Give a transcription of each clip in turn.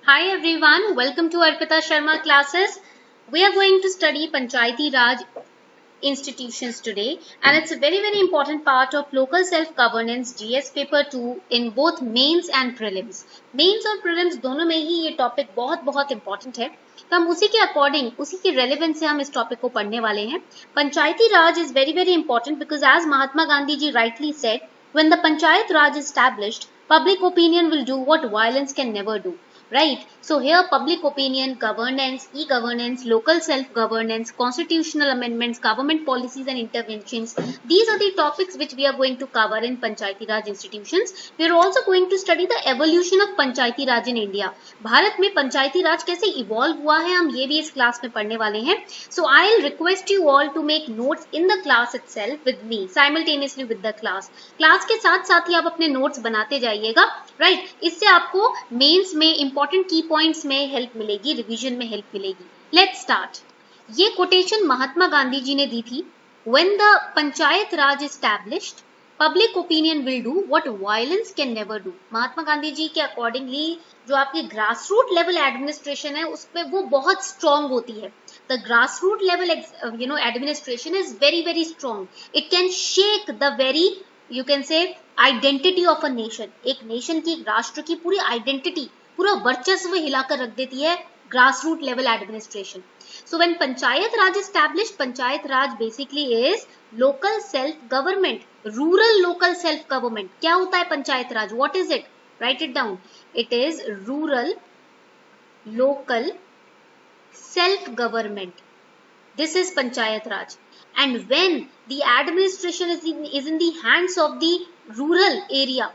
Hi everyone, welcome to Arpita Sharma classes. We are going to study Panchayati Raj institutions today, and it's a very important part of local self-governance GS paper 2 in both mains and prelims. Mains और prelims दोनों में ही ये topic बहुत important है, तो हम उसी के अकॉर्डिंग उसी की रेलेवेंस से हम इस टॉपिक को पढ़ने वाले हैं. पंचायती राज is very important because as Mahatma Gandhi ji rightly said, when the Panchayat Raj is established, public opinion will do what violence can never do. Right? So here public opinion, governance, e-governance, local self-governance, constitutional amendments, government policies and interventions. These are the topics which we are going to cover in Panchayati Raj institutions. We are also going to study the evolution of Panchayati Raj in India. Bharat में पंचायती राज कैसे evolve हुआ है हम ये भी इस class में पढ़ने वाले हैं. So I'll request you all to make notes in the class itself with me, simultaneously with the class. Class के साथ साथ ही आप अपने नोट्स बनाते जाइएगा. राइट इससे आपको मेंस में इंपॉर्टेंट की पॉइंट्स में हेल्प मिलेगी, रिवीजन में हेल्प मिलेगी. Let's start. ये कोटेशन महात्मा गांधी जी ने दी थी. When the panchayat raj established public opinion will do what violence can never do. Mahatma Gandhi ji के अकॉर्डिंगली जो आपकी ग्रास रूट लेवल एडमिनिस्ट्रेशन है उसमें वो बहुत स्ट्रांग होती है. The grass root level administration is very strong. It can shake the very you can say identity of a nation. एक नेशन की, राष्ट्र की पूरी आइडेंटिटी, पूरा वर्चस्व हिलाकर रख देती है grass root level administration. So when panchayat raj established, panchayat raj basically is local self government, rural local self government. क्या होता है panchayat raj? What is it? Write it down. It is rural local self government. This is Panchayat Raj. And when the administration is in the hands of the rural area,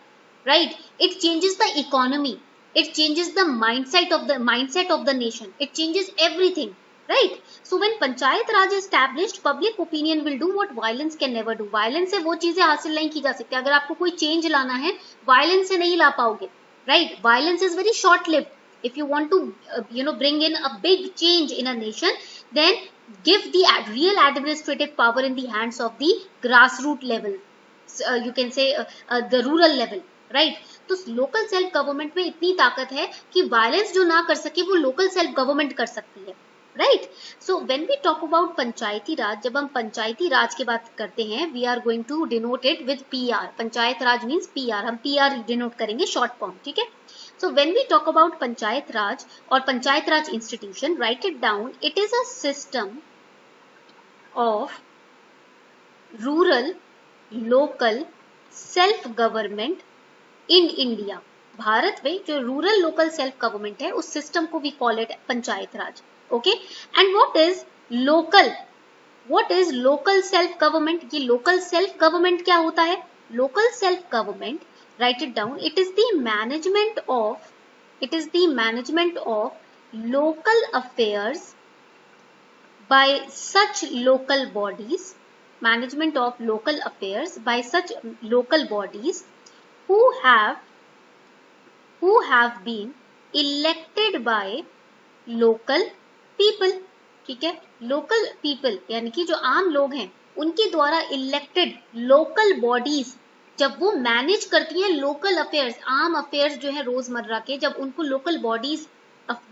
right? It changes the economy. It changes the mindset of the nation. It changes everything, right? So when Panchayat Raj is established, public opinion will do what violence can never do. Violence से वो चीजें हासिल नहीं की जा सकती. अगर आपको कोई change लाना है, violence से नहीं ला पाओगे, right? Violence is very short-lived. If you want to bring in a big change in a nation, then give the real administrative power in the hands of the grassroots level. You can say the rural level, right? तो local self government में इतनी ताकत है कि violence जो ना कर सके वो लोकल सेल्फ गवर्नमेंट कर सकती है. Right. So when we talk about पंचायती राज, जब हम पंचायती राज की बात करते हैं, we are going to denote it with PR. Panchayat raj means PR. हम पीआर डिनोट करेंगे, शॉर्ट फॉर्म. ठीक है. So when we talk about Panchayat Raj or Panchayat Raj institution, write it down. It is a system of rural local self government in India. Bharat में जो rural local self government है उस system को we call it Panchayat Raj. Okay. And what is local? What is local self government? ये local self government क्या होता है? Local self government, write it down, it is the management of local affairs by such local bodies, management of local affairs by such local bodies who have been elected by local people. ठीक है. local people यानी कि जो आम लोग हैं उनके द्वारा elected local bodies जब वो मैनेज करती हैं लोकल अफेयर्स, आम अफेयर्स जो है रोजमर्रा के, जब उनको लोकल बॉडीज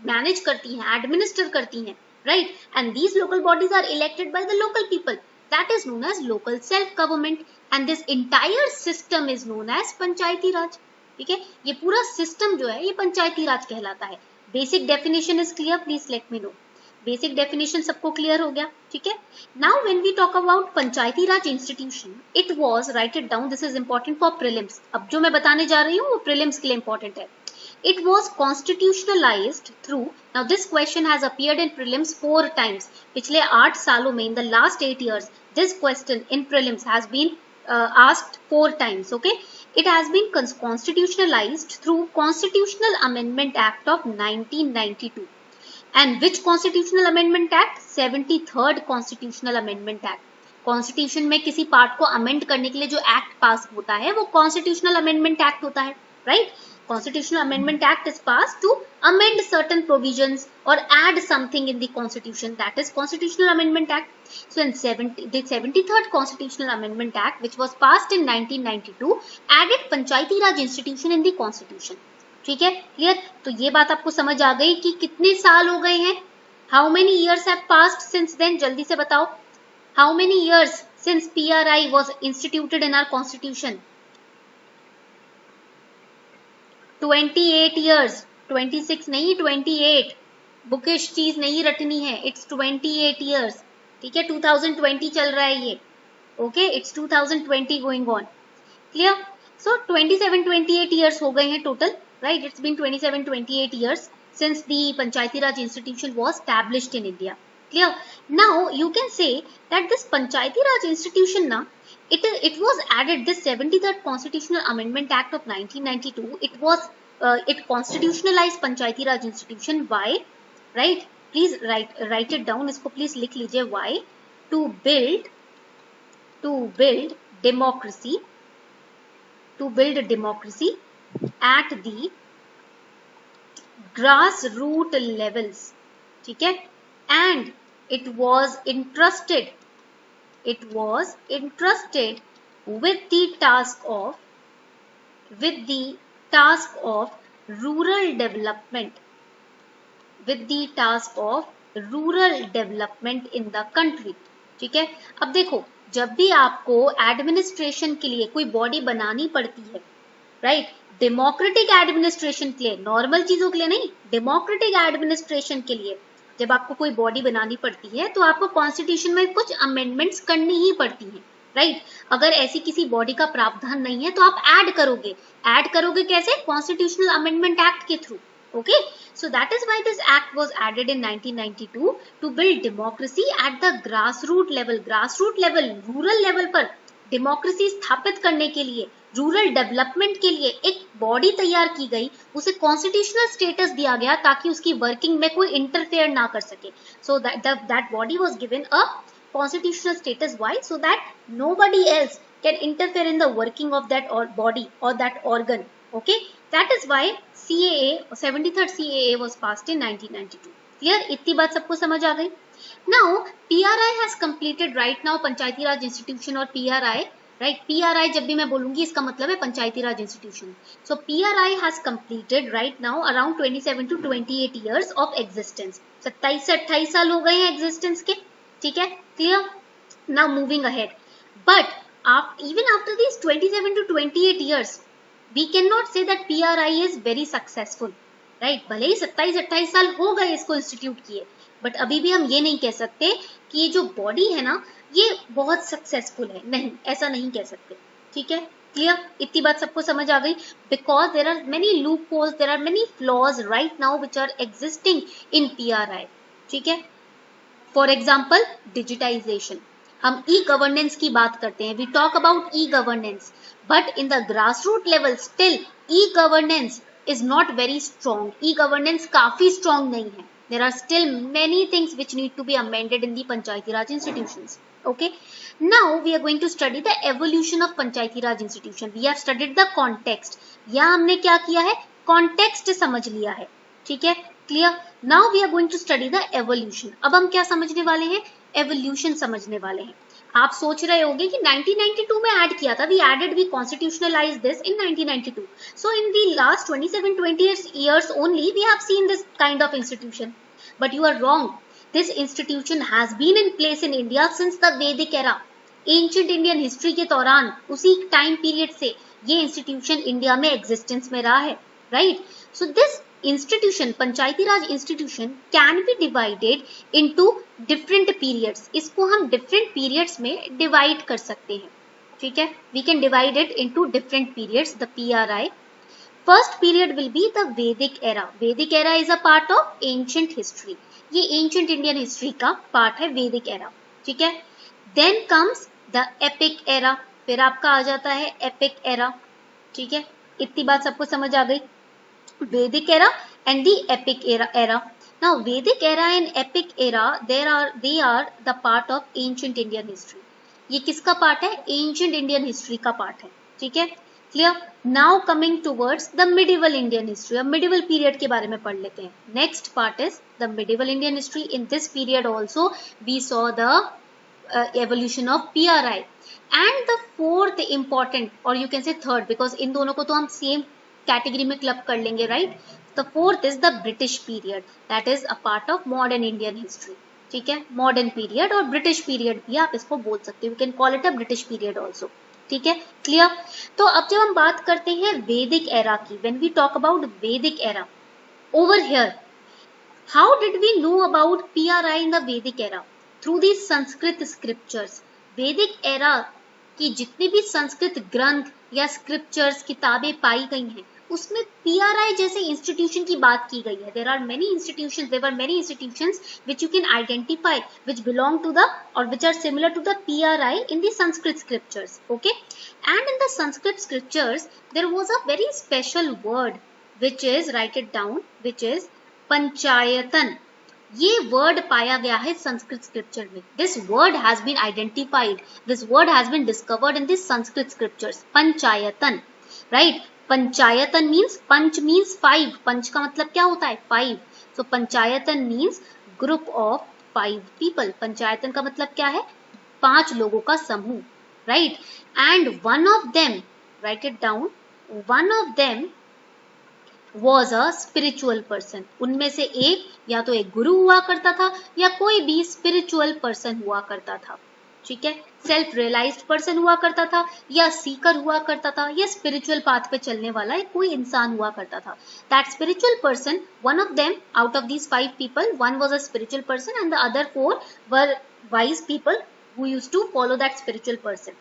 मैनेज करती हैं, एडमिनिस्टर करती हैं, right. And these local bodies are elected by the local people. That is known as local self government and this entire system is known as panchayati raj. ठीक है. ये पूरा सिस्टम जो है ये पंचायती राज कहलाता है. Basic definition is clear? Please let me know. Basic definition सबको क्लियर हो गया? ठीक है. Now when we talk about Panchayati Raj institution, it was, right it down, this is important for prelims. अब जो मैं बताने जा रही हूँ वो प्रीलिम्स के लिए इंपॉर्टेंट है. It was constitutionalized through, now this question has appeared in prelims 4 times. पिछले 8 सालों में, in the last 8 years, this question in prelims has been asked 4 times. Okay, it has been constitutionalized through Constitutional Amendment Act of 1992. And which Constitutional Amendment Act? 73rd Constitutional Amendment Act. Constitution में किसी part को amend करने के लिए जो act पास होता है वो कॉन्स्टिट्यूशनल अमेंडमेंट एक्ट होता है. Right. Constitutional Amendment Act is passed to amend certain provisions or add something in the Constitution. That is Constitutional Amendment Act. So in the 73rd Constitutional Amendment Act, which was passed in 1992, added Panchayati Raj institution in the Constitution. ठीक है, clear. तो ये बात आपको समझ आ गई कि कितने साल हो गए हैं, how many years have passed since then, जल्दी से बताओ, how many years since PRI was instituted in our constitution? 28 years, 26 नहीं 28, बुकिश चीज नहीं रटनी है, इट्स 28 ईयर्स, ठीक है, 2020 चल रहा है ये, okay, it's 2020 going on, clear. So 27-28 years हो गए हैं total, right, it's been 27-28 years since the Panchayati Raj institution was established in India, clear. Now you can say that this Panchayati Raj institution na, it was added, this 73rd Constitutional Amendment Act of 1992, it was it constitutionalized Panchayati Raj institution. Why? Right, please write it down, इसको please लिख लीजिए. Why? To build democracy, to build a democracy at the grassroots levels, ठीक है, and it was entrusted with the task of rural development in the country, ठीक है। अब देखो, जब भी आपको एडमिनिस्ट्रेशन के लिए कोई बॉडी बनानी पड़ती है, राइट, डेमोक्रेटिक एडमिनिस्ट्रेशन के लिए, नॉर्मल चीजों के लिए नहीं, डेमोक्रेटिक एडमिनिस्ट्रेशन के लिए जब आपको कोई बॉडी बनानी पड़ती है तो आपको कॉन्स्टिट्यूशन में कुछ अमेंडमेंट्स करनी ही पड़ती हैं, राइट। अगर ऐसी किसी बॉडी का प्रावधान नहीं है तो आप ऐड करोगे कैसे? कॉन्स्टिट्यूशनल अमेंडमेंट एक्ट के through, okay. So that is why this act was added in 1992 to build democracy at the grassroots level, rural level पर डेमोक्रेसी स्थापित करने के लिए, रूरल डेवलपमेंट के लिए एक बॉडी तैयार की गई, उसे कॉन्स्टिट्यूशनल स्टेटस दिया गया ताकि उसकी वर्किंग में कोई इंटरफेयर ना कर सके. So that body was given a constitutional status. Why? So that nobody else can interfere in the working of that body or that organ. Okay, that is why CAA, 73rd CAA was passed in 1992. Clear? इतनी बात सबको समझ आ गई? Now PRI has completed right now, Panchayati Raj institution और PRI, right? PRI जब भी मैं बोलूंगी इसका मतलब है पंचायती Raj institution. So PRI has completed right now around 27 to 28 years of existence. 27 से 28 साल हो गए हैं एग्जिस्टेंस के, ठीक है, clear. Now moving ahead, but even after these 27 to 28 years we cannot say that PRI is very successful, right? भले ही 27-28 साल हो गए इसको इंस्टीट्यूट किए, बट अभी भी हम ये नहीं कह सकते कि ये जो बॉडी है ना ये बहुत सक्सेसफुल है, नहीं, ऐसा नहीं कह सकते, ठीक है, क्लियर. इतनी बात सबको समझ आ गई? Because there are many loopholes, there are many flaws right now which are existing in PRI, ठीक है. फॉर एग्जाम्पल डिजिटाइजेशन, हम ई गवर्नेंस की बात करते हैं, we talk about e governance, but in the grass root level still e governance is not very strong. E governance काफी strong नहीं है. There are still many things which need to be amended in the Panchayati Raj institutions. Okay. Now we are going to study the evolution of Panchayati Raj institution. We have studied the context. यहाँ हमने क्या किया है? Context समझ लिया है, ठीक है, clear. Now we are going to study the evolution. अब हम क्या समझने वाले हैं? Evolution समझने वाले हैं. आप सोच रहे होंगे कि 1992 में ऐड किया था, we added, we constitutionalized this in 1992. So in the last 27-28 years only we have seen this kind of institution. But you are wrong. This institution has been in place in India since the Vedic era. Ancient Indian history के दौरान उसी time period से ये institution India में existence में रहा है, right. So this institution, Panchayati Raj institution, can be divided into different periods. इसको हम डिफरेंट पीरियड्स में डिवाइड कर सकते हैं, ठीक है. We can divide it into different periods. The PRI first period will be the Vedic era. Vedic era is a part of ancient history. ये ancient Indian history का part है Vedic era, ठीक है. Then comes the epic era. फिर आपका आ जाता है epic era, ठीक है. इतनी बात सबको समझ आ गई? Vedic era and the epic era. Now Vedic era and epic era, they are the part of ancient Indian history. ये किसका part है? Ancient Indian history का part है, ठीक है, clear. Now coming towards the medieval Indian history. अब medieval period के बारे में पढ़ लेते हैं. Next part is the medieval Indian history. In this period also we saw the evolution of PRI. And the fourth important, और you can say third, because इन दोनों को तो हम सेम कैटेगरी में क्लब कर लेंगे, right? The fourth is the British period, that is a part of modern Indian history, ठीक है? मॉडर्न पीरियड और ब्रिटिश पीरियड भी आप इसको बोल सकते हो, you can call it a British period also, ठीक है? क्लियर? तो अब जब हम बात करते हैं वैदिक एरा की, व्हेन वी टॉक अबाउट वैदिक era, over here how did we know about PRI in the Vedic era? Through these Sanskrit scriptures. Vedic era की जितने भी संस्कृत ग्रंथ या स्क्रिप्चर्स किताबें पाई गई हैं, उसमें PRI जैसे इंस्टीट्यूशन की बात की गई है. There were many institutions which you can identify which belong to the or which are similar to the PRI in the Sanskrit scriptures. Okay, and in the Sanskrit scriptures there was a very special word which is, write it down, which is पंचायतन. ये word पाया गया है Sanskrit scripture में. This word has been identified, this word has been discovered in this Sanskrit scriptures. Panchayatan, right? Panchayatan means, panch means 5, पंच का मतलब क्या होता है? 5. So panchayatan means group of 5 people. पंचायतन का मतलब क्या है? 5 लोगों का समूह, right? And one of them, write it down, one of them was a spiritual person. उनमें से एक या तो एक गुरु हुआ करता था या कोई भी spiritual person हुआ करता था, ठीक है? सेल्फ रियलाइज्ड पर्सन हुआ करता था या सीकर हुआ करता था या स्पिरिचुअल पाथ पे चलने वाला एक कोई इंसान हुआ करता था. That spiritual person, one of them out of these 5 people, one was a spiritual person and the other 4 were wise people who used to follow that spiritual person,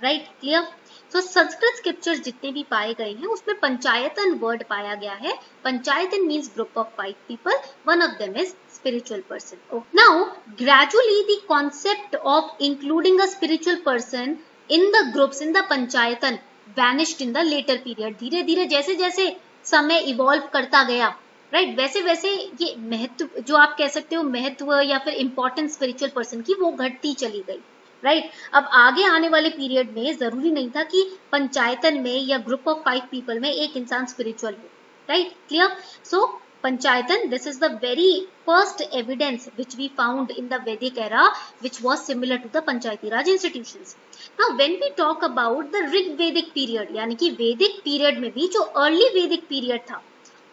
right? Clear? तो संस्कृत स्क्रिप्चर्स जितने भी पाए गए हैं उसमें पंचायतन word पाया गया है. Panchayatan means group of 5 people, one of them is spiritual person. Now, gradually the concept of including a spiritual person in the groups in the panchayatan vanished in the later period. धीरे धीरे जैसे जैसे समय evolve करता गया, right, वैसे वैसे ये महत्व, जो आप कह सकते हो महत्व या फिर इंपॉर्टेंस स्पिरिचुअल पर्सन की, वो घटती चली गई, राइट? अब आगे आने वाले पीरियड में जरूरी नहीं था कि पंचायतन में या ग्रुप ऑफ 5 पीपल में एक इंसान स्पिरिचुअल हो, right? Clear? So Panchayatan, this is the very first evidence which we found in the Vedic era, which was similar to the Panchayati Raj institutions. Now, when we talk about the Rig Vedic period, यानी कि Vedic period में भी जो early Vedic period था,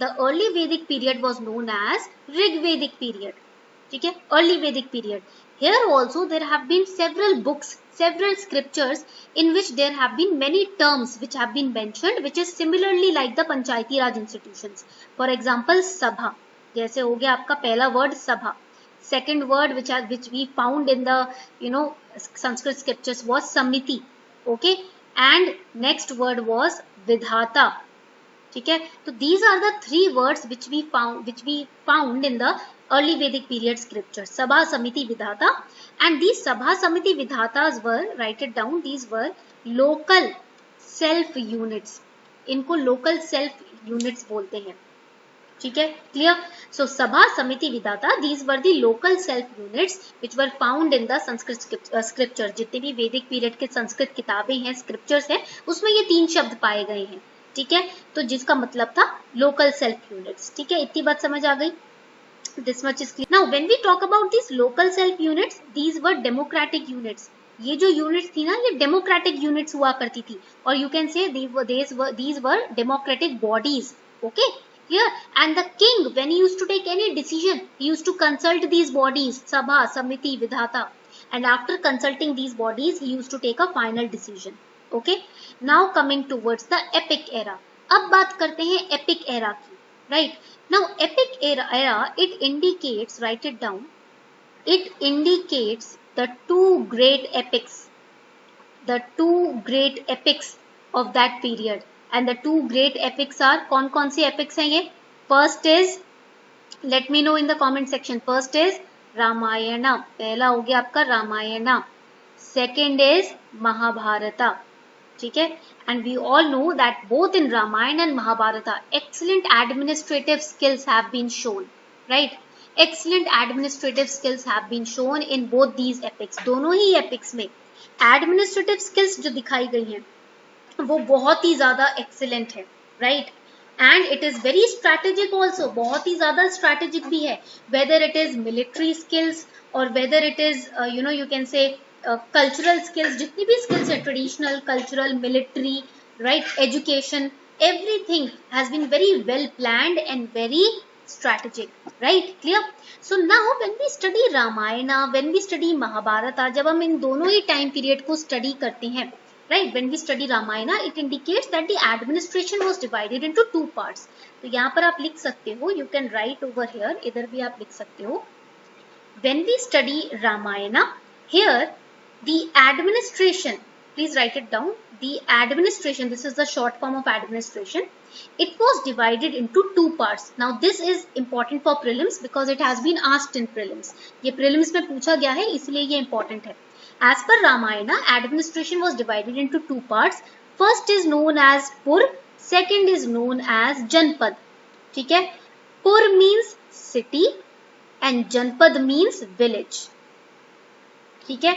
the early Vedic period was known as Rig Vedic period. ठीक है? Early Vedic period. Here also there have been several books, several scriptures in which there have been many terms which have been mentioned, which is similarly like the Panchayati Raj institutions. For example, sabha, जैसे हो गया आपका पहला word sabha. Second word which we found in the Sanskrit scriptures was samiti, okay, and next word was vidhata. ठीक है? तो these are the 3 words which we found in the early Vedic period scriptures, Sabha, Samiti, Vidhata, and these Sabha, Samiti, Vidhatas were, write it down, these were local self units. इनको local self units बोलते हैं, ठीक है? Clear? So Sabha, Samiti, Vidhata, these were the local self units which were found in the Sanskrit scriptures. जितने भी Vedic period के संस्कृत किताबें हैं, scriptures हैं, उसमें ये 3 शब्द पाए गए हैं, ठीक है? तो जिसका मतलब था local self units, ठीक है? इतनी बात समझ आ गई? This much is clear. Now, when we talk about these local self units, these were democratic units. ये जो units थी ना, ये democratic units हुआ करती थी, और you can say these were democratic bodies. Okay, here, and the king, when he used to take any decision, he used to consult these bodies, Sabha, Samiti, Vidhata, and after consulting these bodies, he used to take a final decision. Okay, now coming towards the epic era. अब बात करते हैं epic era की, right? Now, epic era, it indicates, write it down, it indicates the 2 great epics of that period. And the 2 great epics are, कौन से epics हैं ये? First is, let me know in the comment section. First is Ramayana, पहला हो गया आपका Ramayana. Second is Mahabharata, ठीक है? And we all know that both in Ramayana and Mahabharata, excellent administrative skills have been shown, right? Excellent administrative skills have been shown in both these epics. दोनों ही epics में administrative skills जो दिखाई गई हैं, वो बहुत ही ज़्यादा excellent है, right? And it is very strategic also, बहुत ही ज़्यादा strategic भी है. Whether it is military skills or whether it is, you can say cultural skills, जितनी भी स्किल्स है, traditional, cultural, military, right, education, Everything has been very well planned and very strategic, right? Clear? So now when we study Ramayana, when we study Mahabharata, जब हम इन दोनों ही time period को study करते हैं, right? When we study Ramayana, it indicates that the administration was divided into two parts. तो यहाँ पर आप लिख सकते हो, you can write over here, इधर भी आप लिख सकते हो. When we study Ramayana, here the administration, please write it down, the administration, this is the short form of administration, it was divided into two parts. Now this is important for prelims because it has been asked in prelims. ये prelims में पूछा गया है, इसलिए ये important है. As per Ramayana, administration was divided into two parts. First is known as Pur, second is known as Janpad. ठीक है? Pur means city and Janpad means village. ठीक है?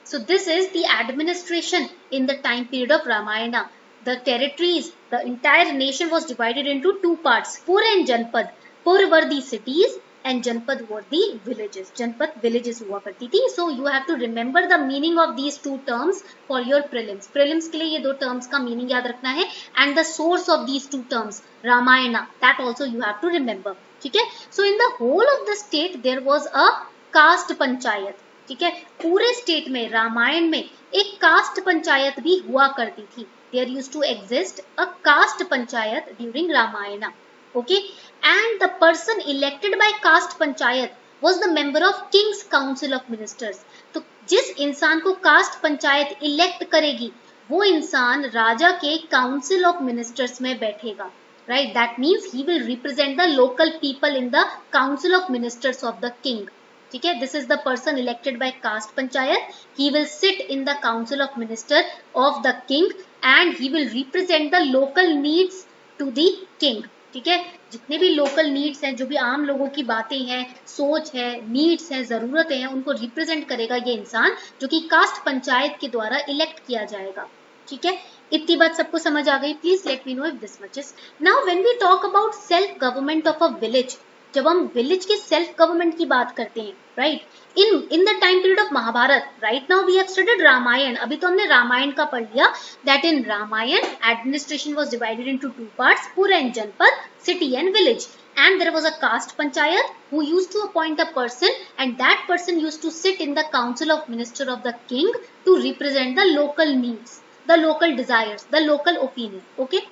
So this is the administration in the time period of Ramayana. The territories, the entire nation was divided into two parts, Pur and Janpad. Pur were the cities and Janpad were the villages. Janpad villages हुआ करती थी. So you have to remember the meaning of these two terms for your prelims. Prelims के लिए ये दो terms का meaning याद रखना है and the source of these two terms, Ramayana, that also you have to remember. ठीक है? So in the whole of the state there was a caste panchayat. ठीक है, पूरे स्टेट में रामायण में एक कास्ट पंचायत भी हुआ करती थी. There used to exist a caste panchayat during Ramayana. Okay, and the person elected by caste panchayat was the member of King's Council of Ministers. तो जिस इंसान को कास्ट पंचायत इलेक्ट करेगी वो इंसान राजा के काउंसिल ऑफ मिनिस्टर्स में बैठेगा. Right, that means he will represent the local people in the council of ministers of the king. ठीक है, this is the person elected by caste panchayat. He will sit in the council of minister of the king and he will represent the local needs to the king. ठीक है, जितने भी local needs हैं, जो भी आम लोगों की बातें हैं, सोच है, needs हैं, जरूरतें हैं, उनको represent करेगा ये इंसान जो कि कास्ट पंचायत के द्वारा इलेक्ट किया जाएगा. ठीक है, इतनी बात सबको समझ आ गई? Please let me know if this much is. Now when we talk about self government of a village, जब हम विलेज के सेल्फ गवर्नमेंट की बात करते हैं, right, in the time period of Mahabharat, right now we have studied Ramayan, अभी तो हमने रामायण का पढ़ लिया, that in Ramayan administration was divided into two parts, pur and janapad, city and village, and there was a caste panchayat who used to appoint a person and that person used to sit in the council of minister of the king to represent the local needs, the local desires, the local opinion. Okay,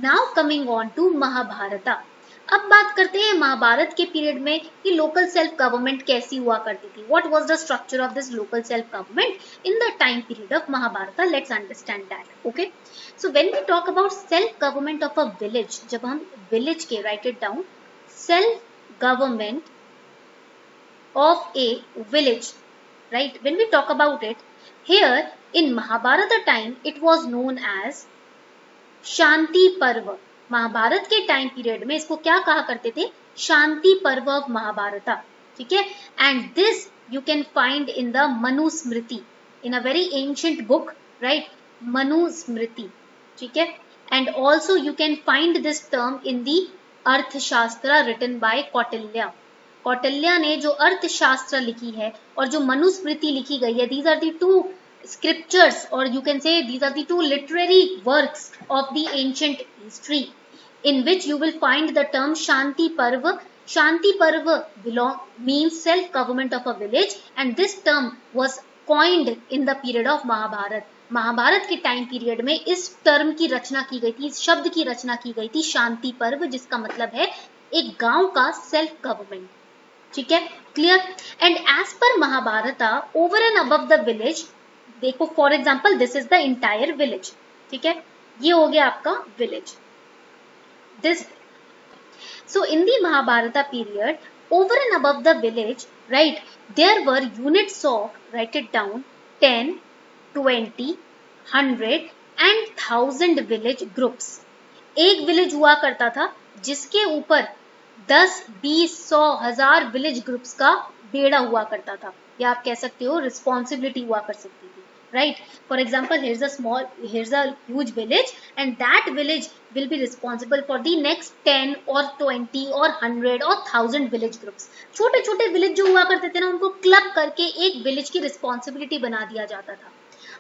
now coming on to Mahabharata. अब बात करते हैं महाभारत के period में कि local self government कैसी हुआ करती थी. What was the structure of this local self government in the time period of Mahabharata? Let's understand that. Okay, so when we talk about self government of a village, जब हम village के, write it down, self government of a village, right, when we talk about it here in Mahabharata time it was known as Shanti Parva. Mahabharata के time period में इसको क्या कहा करते थे? शांति पर्व ऑफ महाभारता. ठीक है, and this you can find in the Manusmriti, in a very ancient book, right, Manusmriti. ठीक है, and also you can find this term in the Arthashastra written bye Kautilya. Kautilya ने जो अर्थशास्त्र लिखी है और जो मनुस्मृति लिखी गई है, these are the two scriptures, or you can say these are the two literary works of the ancient history in which you will find the term Shanti Parva. Shanti Parva means self government of a village and this term was coined in the period of Mahabharat. Mahabharat के time period में इस term की रचना की गई थी, इस शब्द की रचना की गई थी, शांति पर्व, जिसका मतलब है एक गांव का सेल्फ गवर्नमेंट. ठीक है, clear? And as per Mahabharata, over and above the village, देखो for example this is the entire village. ठीक है, ये हो गया आपका village. This, so in the Mahabharata period, over and above the village, right, there were units of, write it down, 10, 20, 100 and 1000 village groups. एक village हुआ करता था जिसके ऊपर 10, 20, 100, 1000 विलेज ग्रुप्स का बेड़ा हुआ करता था, या आप कह सकते हो रिस्पॉन्सिबिलिटी हुआ कर सकती थी. Right, for example, here's a huge village and that village will be responsible for the next 10 or 20 or 100 or 1000 village groups. छोटे छोटे विलेज जो हुआ करते थे ना, उनको क्लब करके एक विलेज की रिस्पॉन्सिबिलिटी बना दिया जाता था.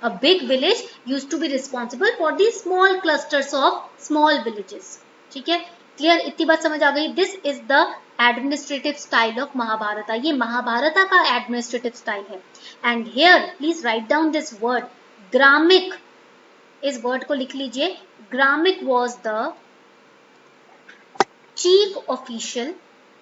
A big village used to be responsible for the small clusters of small villages. ठीक है, क्लियर, इतनी बात समझ आ गई. This is the administrative style of Mahabharata. ये महाभारता का एडमिनिस्ट्रेटिव स्टाइल है. And here please write down this word gramik. इस वर्ड को लिख लीजिए. Gramik was the chief official.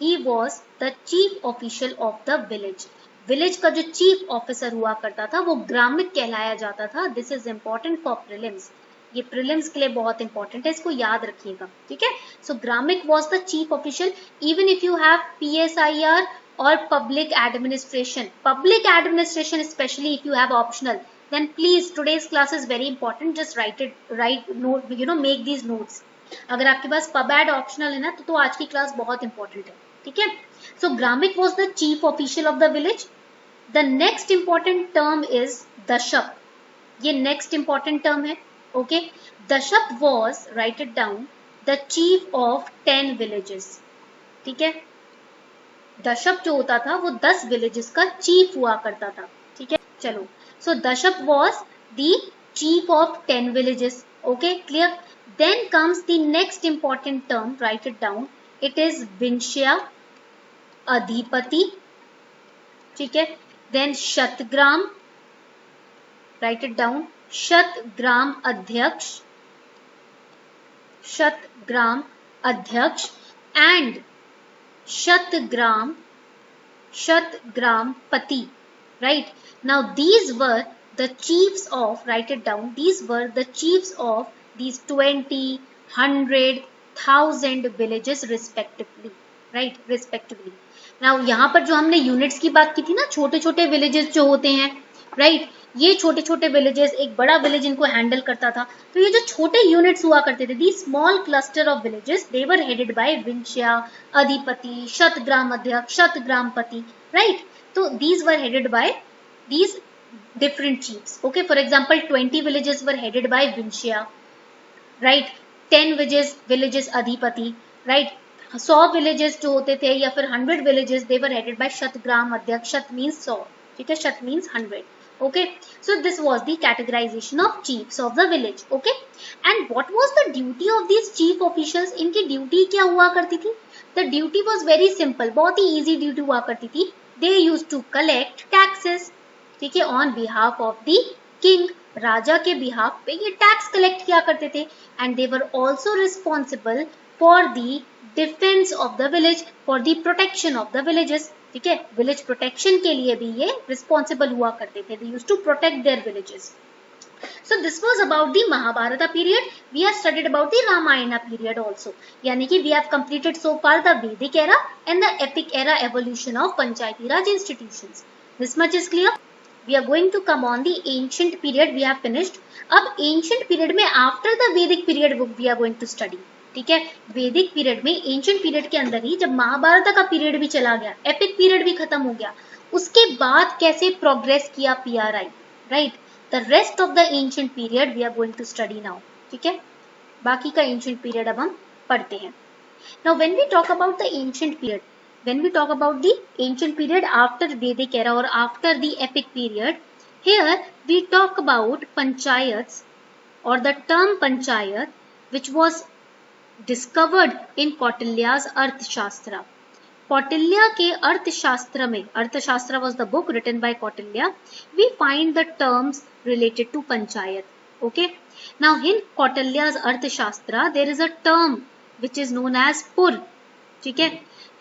He was the chief official of the village. Village का जो चीफ ऑफिसर हुआ करता था वो ग्रामिक कहलाया जाता था. This is important for prelims. ये प्रीलिम्स के लिए बहुत इंपॉर्टेंट है, इसको याद रखिएगा. ठीक है, so gramik was the chief official. Even if you have PSIR और public administration specially if you have optional, then please today's class is very important. Just write note, make these notes. अगर आपके पास pub ad optional है ना तो आज की class बहुत important है. ठीक है, so ग्रामिक was the chief official of the village. The next important term is दशप. ये next important term है. Okay, दशप was, write it down, the chief of 10 villages. ठीक है, दशप जो होता था वो 10 villages का chief हुआ करता था. ठीक है, चलो, so दशप was the chief of 10 villages. Okay, clear? Then comes the next important term, write it down. It is विंश्या अधिपति. ठीक है, then शतग्राम, write it down, शतग्राम अध्यक्ष, शतग्राम अध्यक्ष and शतग्राम पति. Right, now these were the chiefs of, write it down, these were the chiefs of these 20, 100, 1000 villages respectively. Right, respectively. Now यहाँ पर जो हमने units की बात की थी ना, छोटे छोटे villages जो होते हैं, right, ये छोटे छोटे villages एक बड़ा village इनको handle करता था. तो ये जो छोटे units हुआ करते थे, these small cluster of villages, they were headed by विंश्या अधिपति, शतग्राम अध्यक्ष, शतग्राम पति. Right, so these were headed by these different chiefs. Okay, for example 20 villages were headed by विंश्या. Right, 10 villages अधिपति. Right, 100 villages जो होते थे या फिर 100 villages, they were headed by शतग्राम अध्यक्ष. शत means 100. ठीक है, शत means 100. Okay, so this was the categorization of chiefs of the village. Okay, and what was the duty of these chief officials? इनकी duty क्या हुआ करती थी? The duty was very simple. बहुत ही easy duty हुआ करती थी. They used to collect taxes. ठीक है, on behalf of the king. राजा के बिहाफ पे ये टैक्स कलेक्ट किया करते थे. And they were also responsible for the defence of the village, for the protection of the villages. ठीक है, विलेज प्रोटेक्शन के लिए भी ये रिस्पॉन्सिबल हुआ करते थे. They used to protect their villages. So this was about the Mahabharata period. We have studied about the Ramayana period also. यानी कि we have completed so far the Vedic era and the epic era evolution of Panchayati Raj institutions. This much is clear. We are going to come on the ancient period. We have finished. अब ancient period में after the Vedic period we are going to study. ठीक है, Vedic period में ancient period के अंदर ही जब महाभारत का period भी चला गया, epic period भी खत्म हो गया, उसके बाद कैसे progress किया PRI. Right. The rest of the ancient period we are going to study now. ठीक है, बाकी का ancient period अब हम पढ़ते हैं. Now when we talk about the ancient period, when we talk about the ancient period after Vedic era or after the epic period, here we talk about panchayats or the term panchayat which was discovered in Kautilya's Arthashastra. Kautilya के अर्थशास्त्र में, अर्थशास्त्र was the book written by Kautilya, we find the terms related to panchayat. Okay, now in Kautilya's Arthashastra there is a term which is known as pur. ठीक है,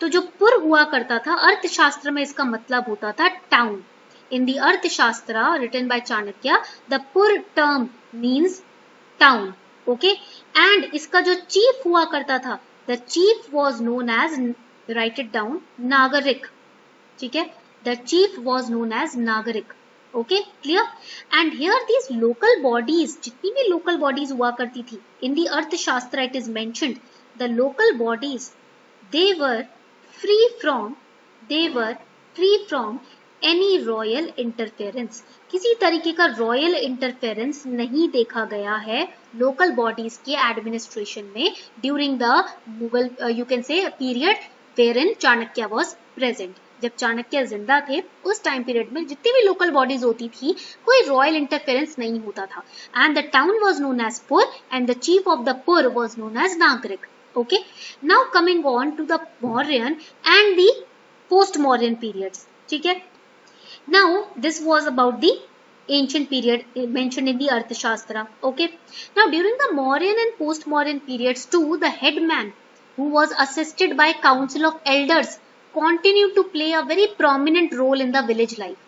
तो जो पुर हुआ करता था अर्थशास्त्र में इसका मतलब होता था town. In the Arthashastra written by Chanakya the pur term means town. Okay, and इसका जो चीफ हुआ करता था, the chief was known as, right it down, nagarik. ठीक है, the chief was known as nagarik. Okay, clear. And here these local bodies, जितनी भी local bodies हुआ करती थी in the Arthashastra it is mentioned the local bodies they were free from any royal interference. किसी तरीके का रॉयल इंटरफेरेंस नहीं देखा गया है लोकल बॉडीज के एडमिनिस्ट्रेशन में during the Mughal, you can से, period wherein Chanakya was present. जब चाणक्य जिंदा थे उस टाइम पीरियड में जितनी भी लोकल बॉडीज होती थी कोई रॉयल इंटरफेरेंस नहीं होता था and the town was known as pur and the chief of the pur was known as nagarik. Okay, now coming on to the Mauryan and the post-Mauryan periods. ठीक है, now this was about the ancient period mentioned in the Arthashastra. Okay, now during the Mauryan and post-Mauryan periods too, the headman who was assisted by council of elders continued to play a very prominent role in the village life.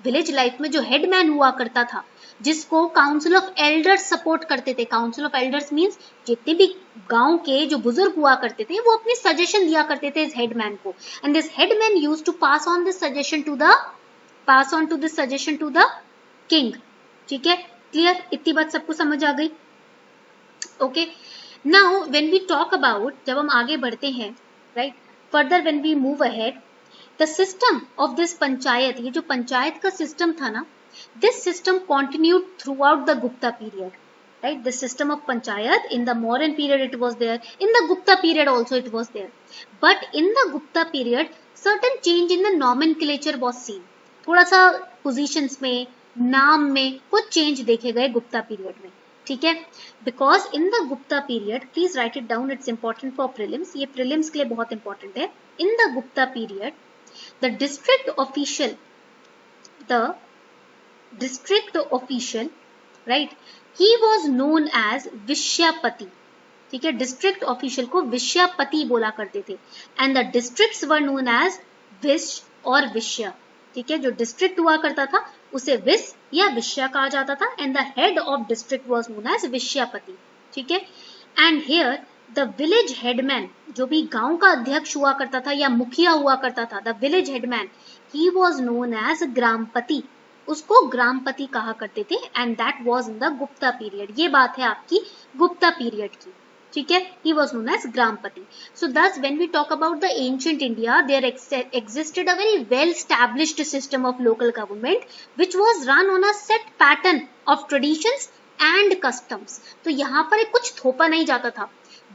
Village life में जो headman हुआ करता था जिसको council of elders support करते थे. Council of elders means जितने भी गांव के जो बुजुर्ग हुआ करते थे वो अपनी सजेशन दिया करते थे इस हेडमैन को and this headman used to pass on this suggestion to the king. ठीक है, क्लियर, इतनी बात सबको समझ आ गई. Okay, now when we talk about, जब हम आगे बढ़ते हैं, right, further when we move ahead, the system of this panchayat, ये जो पंचायत का सिस्टम था ना, this system continued throughout the Gupta period. Right, the system of panchayat in the Mauryan period it was there, in the Gupta period also it was there, but in the Gupta period certain change in the nomenclature was seen. थोड़ा सा positions में, नाम में कुछ change देखे गए Gupta period में. ठीक है, because in the Gupta period, please write it down, it's important for prelims, ये prelims के लिए बहुत important है. In the Gupta period, the district official, right, he was known as विश्यापति. ठीक है, डिस्ट्रिक्ट ऑफिशियल को विश्यापति बोला करते थे and the districts were known as vish और विश्या. ठीक है, जो डिस्ट्रिक्ट हुआ करता था उसे विश या विश्या कहा जाता था and the head of district was known as vishyapati. ठीक है, and here the village headman, जो भी गांव का अध्यक्ष हुआ करता था या मुखिया हुआ करता था, the village headman, he was known as grampati, उसको ग्रामपति कहा करते थे and that was in the Gupta period. ये बात है आपकी गुप्ता पीरियड की. ठीक है, he was known as ग्रामपति. So thus when we talk about the ancient India, there existed a very well established system of local government which was run on a set pattern of traditions and customs. तो यहाँ पर कुछ थोपा नहीं जाता था.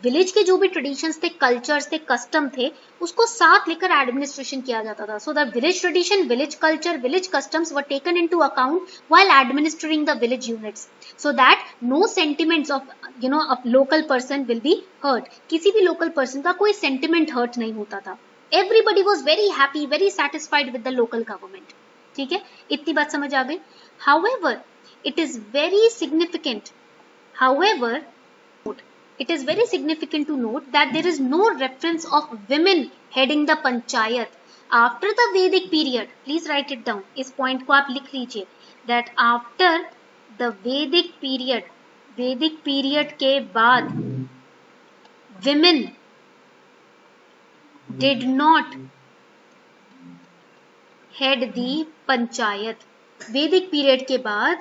Village के जो भी ट्रेडिशंस थे, कल्चर्स थे, कस्टम थे, उसको साथ लेकर एडमिनिस्ट्रेशन किया जाता था. So the village tradition, village culture, village customs were taken into account while administrating the village units so that no sentiments of a local person will be hurt. किसी भी लोकल पर्सन का कोई sentiment hurt नहीं होता था. Everybody was very happy, very satisfied with the local government. ठीक है, इतनी बात समझ आ गई. However it is very significant, it is very significant to note that there is no reference of women heading the panchayat after the Vedic period. Please write it down. इस point को आप लिख लीजिए that after the Vedic period के बाद women did not head the panchayat. Vedic period के बाद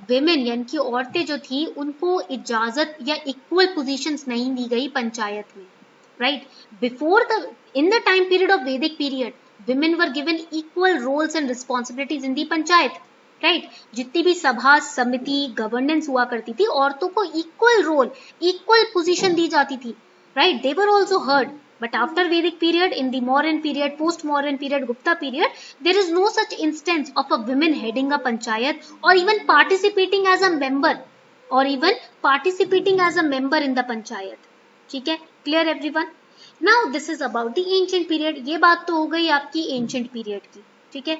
women यानी कि औरतें जो थी उनको इजाजत या इक्वल पोजीशंस नहीं दी गई पंचायत में. Right, before in the time period of Vedic period women were given equal roles and responsibilities in the panchayat. Right, जितनी भी सभा, समिति, गवर्नेंस हुआ करती थी, औरतों को इक्वल रोल, इक्वल पोजीशन दी जाती थी. Right, they were also heard. But after Vedic period, in the Mauryan period, post-Mauryan period, Gupta period, there is no such instance of a woman heading a panchayat or even participating as a member in the panchayat. ठीक है, clear everyone? Now this is about the ancient period. ये बात तो हो गई आपकी ancient period की. ठीक है,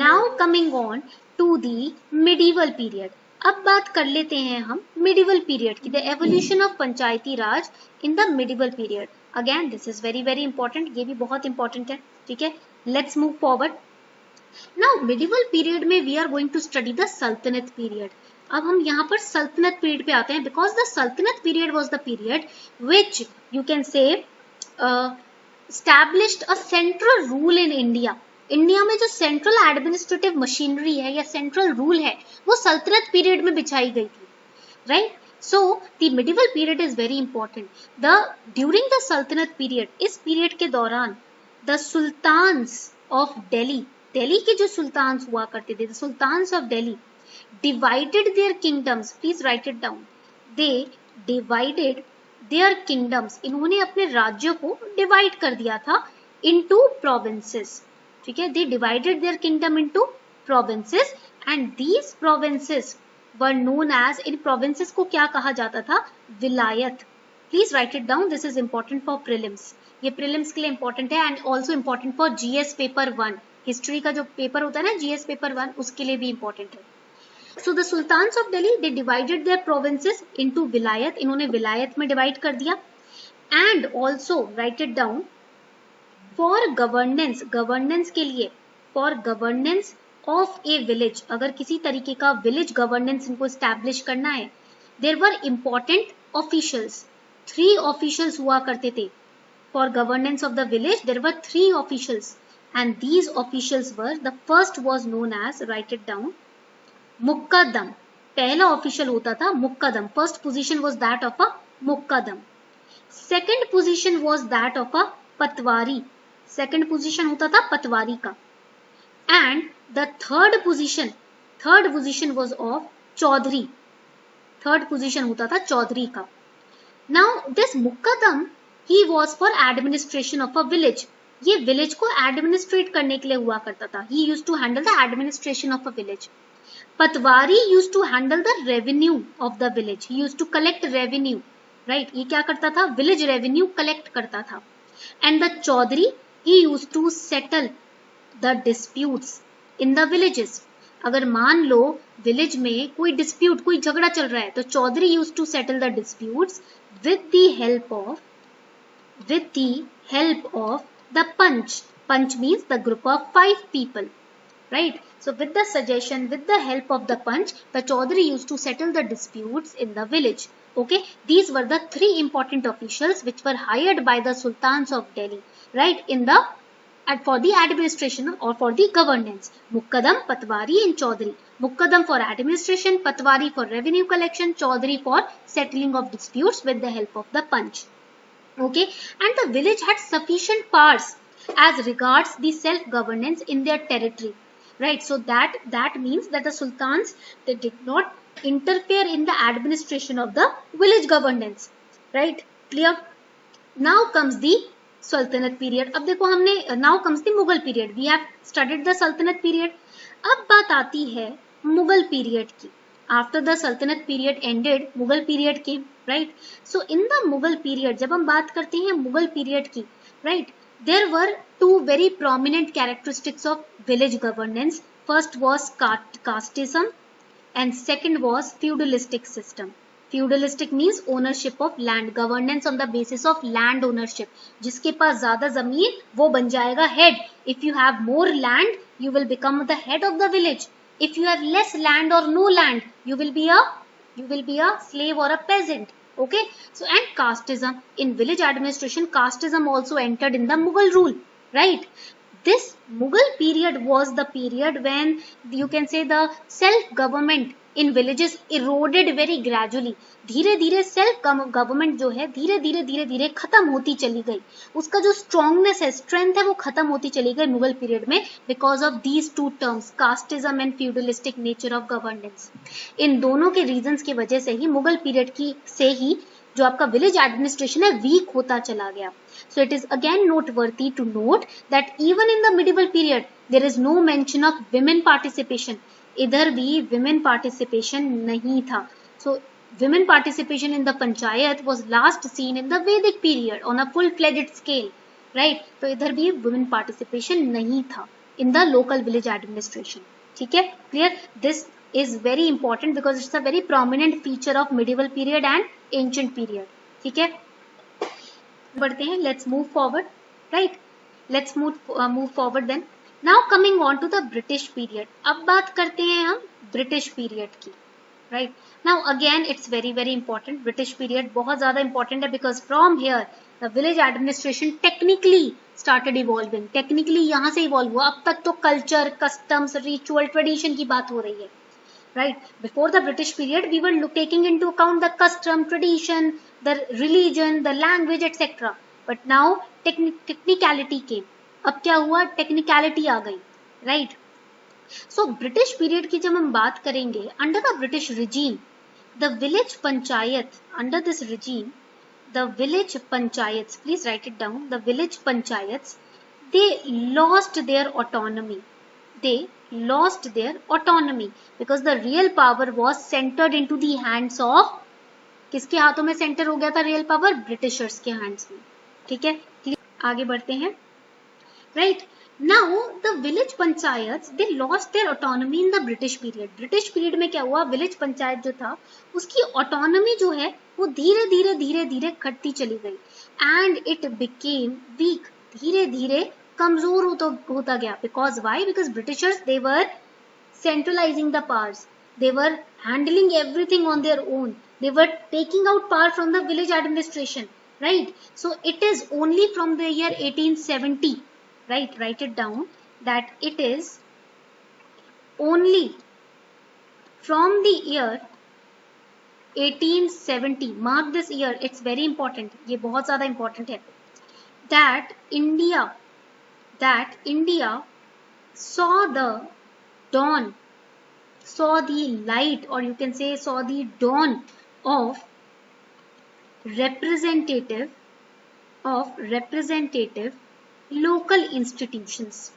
now coming on to the medieval period. अब बात कर लेते हैं हम medieval period की, the evolution of Panchayati Raj in the medieval period. Again, this is very very important. ये भी बहुत important है. ठीक है, let's move forward. Now medieval period में we are going to study the Sultanate period. अब हम यहाँ पर सल्तनत पीरियड पे आते हैं because the Sultanate period was the period which you can say established a central rule in India. India में जो सेंट्रल एडमिनिस्ट्रेटिव मशीनरी है या सेंट्रल रूल है वो सल्तनत पीरियड में बिछाई गई थी. Right, so the medieval period is very important. During the Sultanate period, इस पीरियड के दौरान the sultans of Delhi के जो सुल्तान्स हुआ करते थे, the sultans of Delhi divided their kingdoms. Please write it down. They divided their kingdoms. इन्होंने अपने राज्यों को डिवाइड कर दिया था into provinces. ठीक है, they divided their kingdom into provinces and these provinces were known as, in provinces को क्या कहा जाता था, विलायत. Please write it down, this is important for prelims. ये prelims के लिए important है and also important for GS paper 1. History का जो पेपर होता है ना GS paper 1, उसके लिए भी important है. So the sultans of Delhi, they divided their provinces into विलायत, इन्होंने विलायत में divide कर दिया. And also write it down, for governance, governance के लिए, for governance of a village, अगर किसी तरीके का village governance इनको establish करना है, there were important officials, 3 officials हुआ करते थे. For governance of the village, there were 3 officials and these officials were, the first was known as, write it down, मुक्कादम. पहला ऑफिशियल होता था muqaddam. First position was that of a muqaddam. Second position was that of a patwari. Second position होता था पटवारी का. And the third position was of Chaudhary. Third position होता था चौधरी का. Now this muqaddam, he was for administration of a village. ये village को administrate करने के लिए हुआ करता था. He used to handle the administration of a village. Patwari used to handle the revenue of the village. He used to collect revenue, right? ये क्या करता था, village revenue collect करता था. And the chaudhary, he used to settle the disputes in the villages. अगर मान लो village में कोई dispute, कोई झगड़ा चल रहा है, तो chaudhary used to settle the disputes with the help of the panch. Panch means the group of 5 people, right? So with the suggestion, with the help of the panch, the chaudhary used to settle the disputes in the village. Okay, these were the 3 important officials which were hired by the sultans of Delhi, right, for the administration or for the governance. Muqqadam, Patwari and Chaudhary. Muqqadam for administration, Patwari for revenue collection, Chaudhary for settling of disputes with the help of the panch. Okay, and the village had sufficient powers as regards the self-governance in their territory. Right, so that means that the sultans, they did not interfere in the administration of the village governance. Right, clear? Now comes the Sultanate period. अब देखो हमने now comes the Mughal period. We have studied the Sultanate period. अब बात आती है Mughal period की. After the Sultanate period ended, Mughal period came. Right, so in the Mughal period, जब हम बात करते हैं Mughal period की, right, there were 2 very prominent characteristics of village governance. First was casteism and second was feudalistic system. Feudalistic means ownership of land, governance on the basis of land ownership. जिसके पास ज्यादा जमीन वो बन जाएगा head. If you have more land, you will become the head of the village. If you have less land or no land, you will be a slave or a peasant. Okay, so and casteism in village administration, casteism also entered in the Mughal rule, right? This Mughal period was the period when you can say the self-government in villages eroded very gradually. धीरे धीरे self government जो है धीरे धीरे खत्म होती चली गई. उसका जो strongness है, strength है, वो खत्म होती चली गई मुगल period में because of these 2 terms, casteism and feudalistic nature of governance. इन दोनों के reasons की वजह से ही मुगल period की से ही जो आपका village administration है weak होता चला गया. So it is again noteworthy to note that even in the medieval period there is no mention of women participation. इधर भी women participation नहीं था. So women participation in the panchayat was last seen in the Vedic period on a full-fledged scale, right? तो इधर भी women participation नहीं था in the local village administration. ठीक है, clear? This is very important because it's a very prominent feature of medieval period and ancient period. ठीक है, बढ़ते हैं. Let's move forward, right? Let's move forward then. Now coming on to the British period. अब बात करते हैं हम British period की, right? Now again it's very important. British period बहुत ज़्यादा important है because from here the village administration technically started evolving. Technically यहाँ से evolve हुआ. अब तक तो culture, customs, ritual, tradition की बात हो रही है, right? Before the British period we were taking into account the custom, tradition, the religion, the language, etc. But now technicality came. अब क्या हुआ, टेक्निकलिटी आ गई, राइट? सो ब्रिटिश पीरियड की जब हम बात करेंगे, under the British regime the village panchayat, under this regime the village panchayat, please right it down, the village panchayat they lost their autonomy. They lost their autonomy because the real power was centered into the hands of, किसके हाथों में centre हो गया था real power? Britishers के hands में. ठीक है, आगे बढ़ते हैं. Right now the village panchayat they lost their autonomy in the British period. British period में क्या हुआ? विलेज पंचायत जो था उसकी ऑटोनॉमी जो है वो धीरे धीरे धीरे धीरे घटती चली गई एंड इट बिकेम वीक. धीरे धीरे कमजोर होता गया. Because why? Because britishers they were centralizing the powers. They were handling everything on their own. They were taking out power from the village administration, right? So it is only from the year 1870, right? Write it down that it is only from the year 1870. Mark this year. It's very important. ये बहुत ज़्यादा important है. That India saw the dawn, saw the light, or you can say saw the dawn of representative local institutions,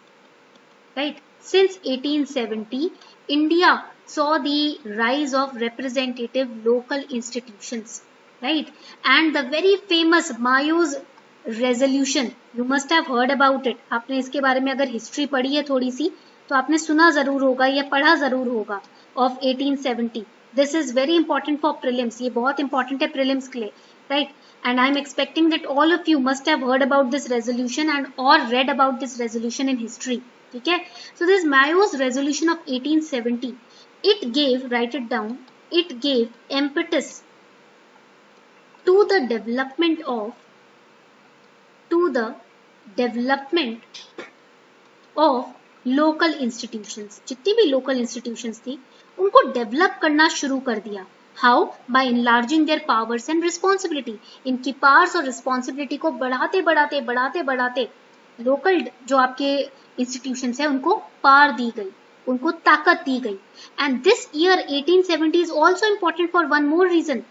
right? Since 1870 India saw the rise of representative local institutions, right? And the very famous Mayo's resolution, you must have heard about it. आपने इसके बारे में अगर history पढ़ी है थोड़ी सी तो आपने सुना जरूर होगा या पढ़ा जरूर होगा. Of 1870. This is very important for prelims. ये बहुत इंपॉर्टेंट है प्रीलिम्स के लिए, right? And I am expecting that all of you must have heard about this resolution and और read about this resolution in history. ठीक है, so this Mayo's resolution of 1870, it gave, write it down, it gave impetus to the development of local institutions. जितनी भी local institutions थी उनको develop करना शुरू कर दिया. How? By enlarging their powers and responsibility. इनकी पावर्स और रिस्पॉन्सिबिलिटी को बढ़ाते बढ़ाते लोकल जो आपके इंस्टीट्यूशंस है उनको पावर दी गई, उनको ताकत दी गई. And this year 1870 is also important for one more reason,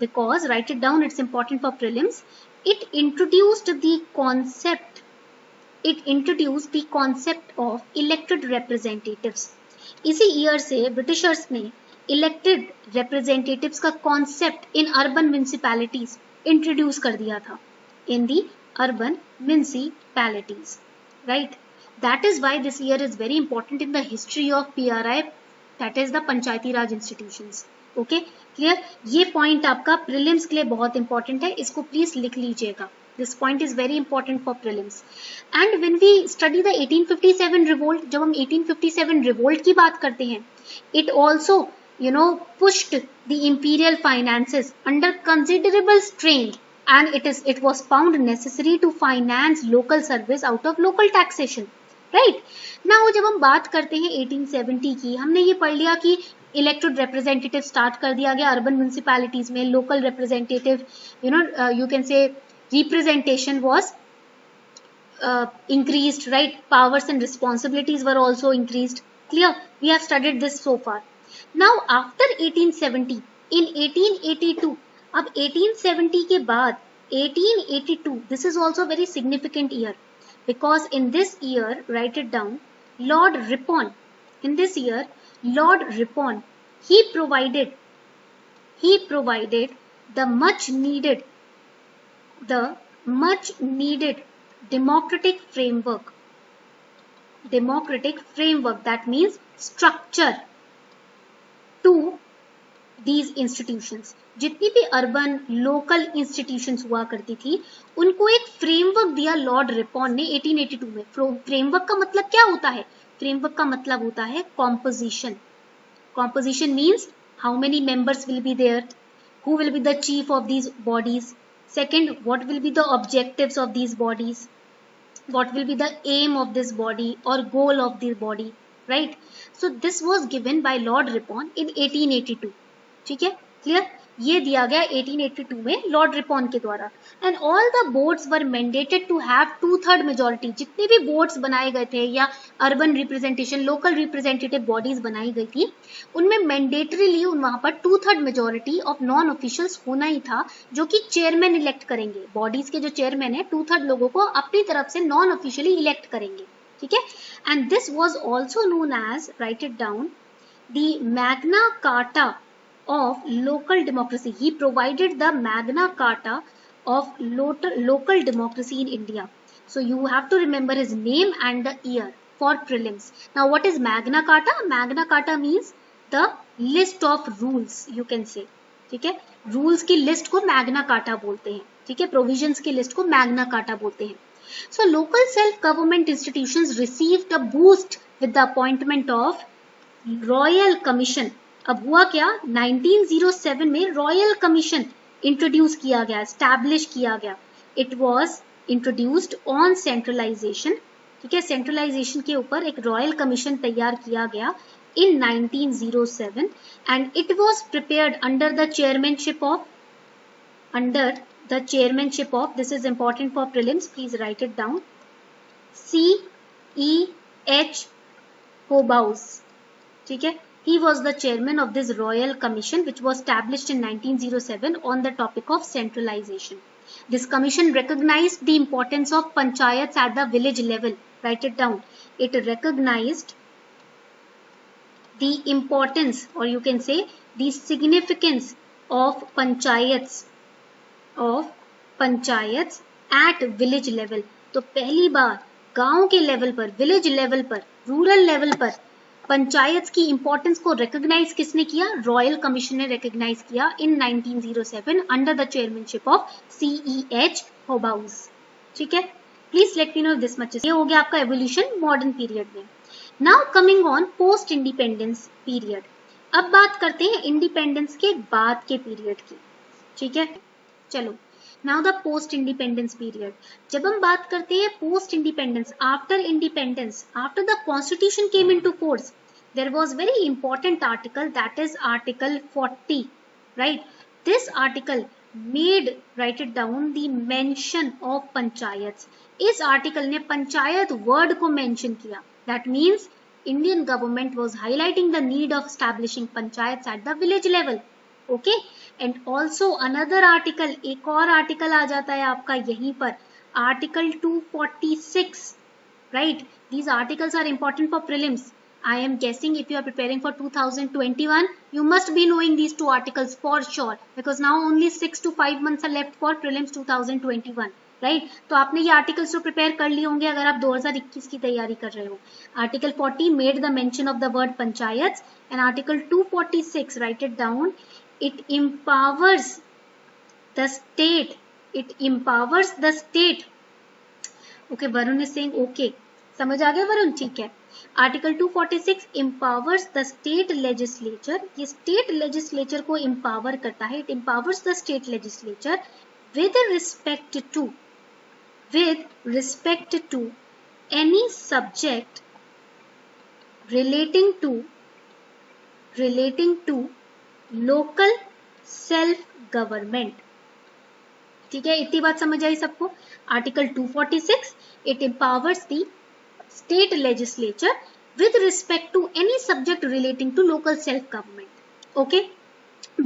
because write it down, it's important for prelims. It introduced the concept of elected representatives. इसी ईयर से ब्रिटिशर्स ने इलेक्टेड रिप्रेजेंटेटिव्स का concept in urban municipalities introduce कर दिया था. In the urban municipalities, right? That is why this year is very important in the history of PRI, that is the Panchayati Raj institutions. Okay, clear? ये point आपका prelims के लिए बहुत important है, इसको प्लीज लिख लीजिएगा. This point is very important for prelims. And when we study the 1857 revolt, जब हम 1857 रिवोल्ट की बात करते हैं, it also pushed the imperial finances under considerable strain, and it was found necessary to finance local service out of local taxation, right? Now जब हम बात करते हैं 1870 की, हमने ये पढ़ लिया कि इलेक्टेड रिप्रेजेंटेटिव स्टार्ट कर दिया गया अर्बन म्यूनिसिपैलिटीज में. Local representative, you can say representation was increased, right? Powers and responsibilities were also increased. Clear? We have studied this so far. Now after 1870, in 1882, अब 1870 के बाद 1882, this is also very significant year, because in this year, write it down, Lord Ripon, in this year Lord Ripon, he provided the much needed democratic framework, that means structure to these institutions. जितनी भी urban local institutions हुआ करती थी उनको एक framework दिया Lord रिपॉन ने 1882 में. फ्रेमवर्क का मतलब क्या होता है? फ्रेमवर्क का मतलब होता है composition. Composition means how many members will be there, who will be the chief of these bodies, second what will be the objectives of these bodies, what will be the aim of this body or goal of the body, right? So this was given by Lord Ripon in 1882. ठीक है, clear? ये दिया गया 1882 में Lord Ripon के द्वारा। And all the boards were mandated to have 2/3 majority. जितने भी बोर्ड्स बनाए गए थे या urban representation, local representative bodies बनाई गई थी, उनमें मैंडेटरीली वहां पर 2/3 मेजॉरिटी ऑफ नॉन ऑफिशियल्स होना ही था, जो कि चेयरमैन इलेक्ट करेंगे। बॉडीज के जो चेयरमैन है 2/3 लोगों को अपनी तरफ से नॉन ऑफिशियली इलेक्ट करेंगे, ठीक है। And this was also known as, right it down, the Magna Carta of local democracy. He provided the Magna Carta of local democracy in India. So you have to remember his name and the year for prelims. Now what is Magna Carta? Magna Carta means the list of rules, you can say, ठीक है। Rules की list को Magna carta बोलते हैं, ठीक है। Provisions की list को मैग्ना कार्टा बोलते हैं। So local self government institutions received a boost with the appointment of Royal Commission. अब हुआ क्या, 1907 में रॉयल कमीशन इंट्रोड्यूस किया गया, स्टैब्लिश किया गया। It was introduced on centralisation, ठीक है। सेंट्रलाइजेशन के ऊपर एक रॉयल कमीशन तैयार किया गया इन 1907 and it was prepared under the chairmanship of, this is important for prelims, please right it down, C.E.H. Hobhouse, ठीक है। He was the chairman of this royal commission which was established in 1907 on the topic of centralization. This commission recognized the importance of panchayats at the village level. Write it down. It recognized the importance, or you can say the significance of panchayats at village level. तो पहली बार गांव के level पर, village level पर, rural level पर पंचायत की importance को recognise किसने किया, रॉयल कमीशन ने रिकॉग्नाइज किया इन 1907 under the chairmanship of C.E.H. Hobhouse, ठीक है। Please let me no this much. ये हो गया आपका एवोल्यूशन मॉडर्न पीरियड में। Now coming on post independence period. अब बात करते हैं इंडिपेंडेंस के बाद के पीरियड की, ठीक है। चलो, now the post independence period. जब हम बात करते हैं post independence, after independence, after the constitution came into force, there was very important article, that is article 40, right? This article made, write it down, the mention of panchayats. इस article ने panchayat word को mention किया। That means Indian government was highlighting the need of establishing panchayats at the village level, okay? And also another article, एक और article आ जाता है आपका यहीं पर, article 246, right? These articles are important for prelims. I am guessing if you are preparing for 2021, you must be knowing these two articles for sure, because now only 6 to 5 months are left for prelims 2021, right? तो आपने ये articles तो prepare कर लिए होंगे अगर आप 2021 की तैयारी कर रहे हो। Article 40 made the mention of the word panchayats, and Article 246, write it down, it empowers the state. It empowers the state. Okay, Varun is saying okay. समझ आ गया वरुण, ठीक है। Article 246 empowers the state legislature, ये state legislature को empower करता है, it empowers the state legislature with respect to any subject relating to local self government, ठीक है। इतनी बात समझ आई सबको। Article 246 it empowers the state legislature with respect to any subject relating to local self-government. Okay,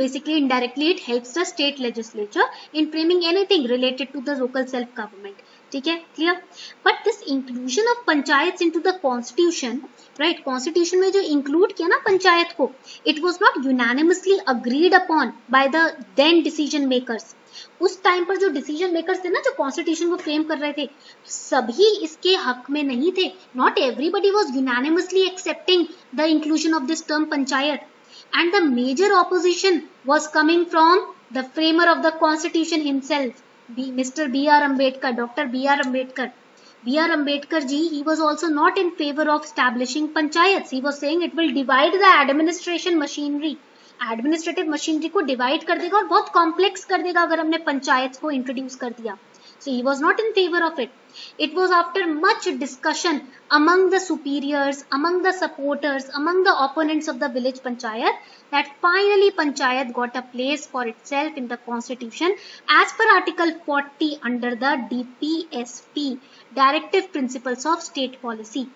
basically indirectly it helps the state legislature in framing anything related to the local self-government. ठीक है, clear? But this inclusion of panchayats into the constitution, right? Constitution में जो include किया ना पंचायत को, it was not unanimously agreed upon by the then decision makers. उस time पर जो डिसीजन मेकर्स थे ना, जो कॉन्स्टिट्यूशन को फ्रेम कर रहे थे, सभी इसके हक में नहीं थे। Not everybody was unanimously accepting the inclusion of this term panchayat, and the major opposition was coming from the framer of the constitution himself, mister B.R. Ambedkar, doctor B.R. Ambedkar. B.R. Ambedkar ji, he was also not in favor of establishing panchayats. He was saying it will divide the administration machinery. Administrative machinery को divide कर देगा और बहुत complex कर देगा अगर हमने पंचायत को इंट्रोड्यूस कर दिया। So he was not in favour of it. It was after much discussion among the superiors, among the supporters, among the opponents of the village panchayat that finally panchayat got a place for itself in the constitution as per article 40 under the DPSP, Directive Principles of State Policy.